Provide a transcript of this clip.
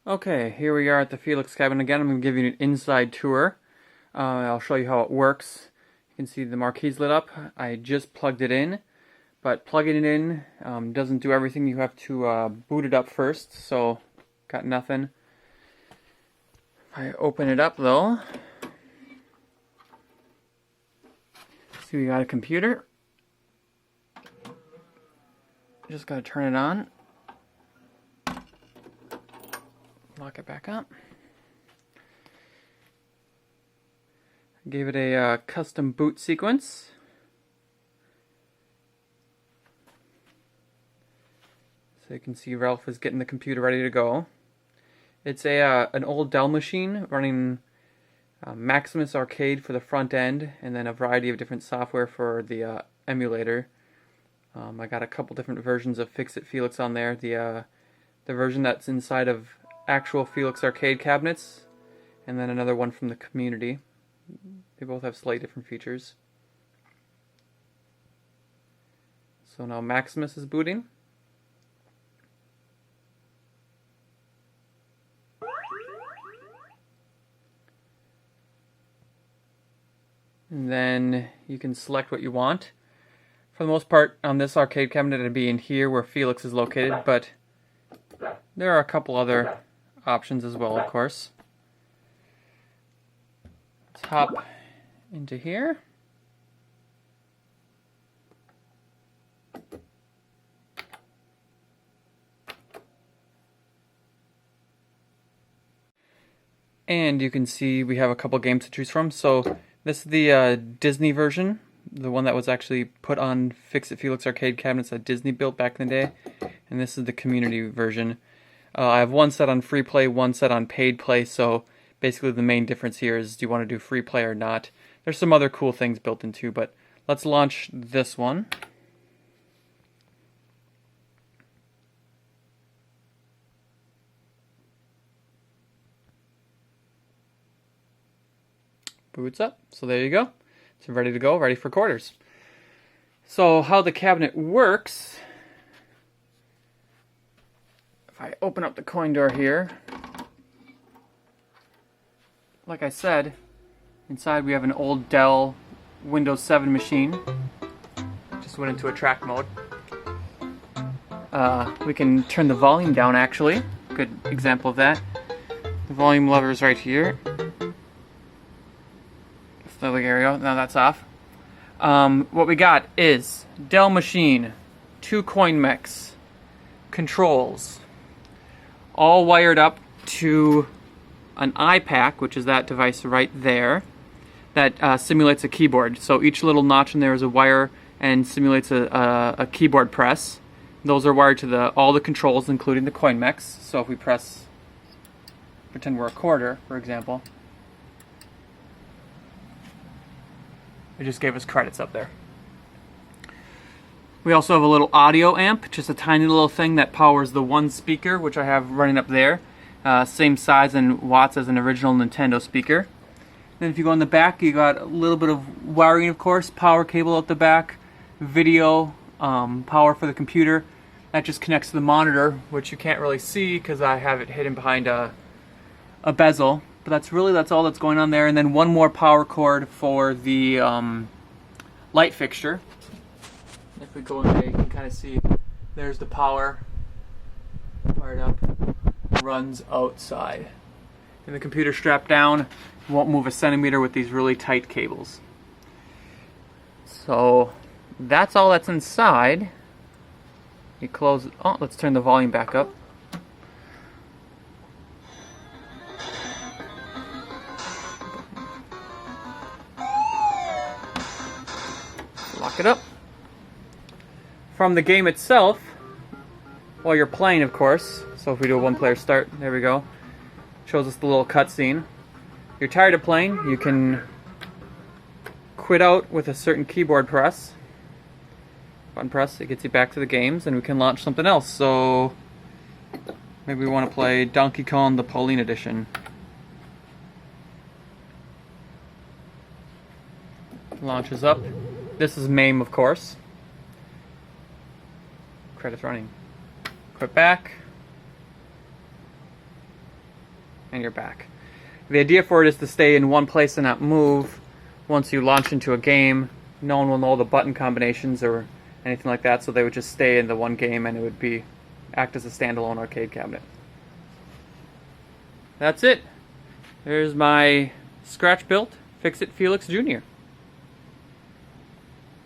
Okay, here we are at the Felix cabin again. I'm going to give you an inside tour. I'll show you how it works. You can see the marquee's lit up. I just plugged it in, but plugging it in doesn't do everything. You have to boot it up first, so got nothing. If I open it up though, see we got a computer. Just got to turn it on. Lock it back up. Gave it a custom boot sequence. So you can see Ralph is getting the computer ready to go. It's an old Dell machine running Maximus Arcade for the front end, and then a variety of different software for the emulator. I got a couple different versions of Fix It Felix on there. The version that's inside of actual Felix arcade cabinets, and then another one from the community. They both have slightly different features. So now Maximus is booting. And then you can select what you want. For the most part, on this arcade cabinet, it'd be in here where Felix is located, but there are a couple other options as well, of course. Let's hop into here. And you can see we have a couple games to choose from. So this is the Disney version, the one that was actually put on Fix It Felix arcade cabinets that Disney built back in the day. And this is the community version. I have one set on free play, one set on paid play, so basically the main difference here is do you want to do free play or not. There's some other cool things built in too, but let's launch this one. Boots up, so there you go. It's ready to go, ready for quarters. So how the cabinet works, if I open up the coin door here, like I said, inside we have an old Dell Windows 7 machine. Just went into a track mode. We can turn the volume down actually. Good example of that. The volume lever is right here. So there we go. Now that's off. What we got is Dell machine, 2 coin mechs, controls, all wired up to an iPack, which is that device right there, that simulates a keyboard. So each little notch in there is a wire and simulates a keyboard press. Those are wired to all the controls, including the coin mechs. So if we pretend we're a quarter, for example, it just gave us credits up there. We also have a little audio amp, just a tiny little thing that powers the one speaker, which I have running up there. Same size and watts as an original Nintendo speaker. Then if you go in the back, you got a little bit of wiring, of course, power cable out the back, video, power for the computer. That just connects to the monitor, which you can't really see because I have it hidden behind a bezel. But that's all that's going on there. And then one more power cord for the light fixture. If we go in there, you can kind of see there's the power wired up, runs outside. And the computer strapped down, won't move a centimeter with these really tight cables. So that's all that's inside. You close it. Oh, let's turn the volume back up. Lock it up. From the game itself, while you're playing, of course, so if we do a one-player start, there we go, shows us the little cutscene. You're tired of playing, you can quit out with a certain keyboard press. Button press, it gets you back to the games, and we can launch something else. So maybe we want to play Donkey Kong the Pauline Edition. Launches up. This is MAME, of course. Credits running. Quit back. and your back. The idea for it is to stay in one place and not move. Once you launch into a game, no one will know the button combinations or anything like that, so they would just stay in the one game and it would act as a standalone arcade cabinet. That's it. There's my scratch-built Fix It Felix Jr.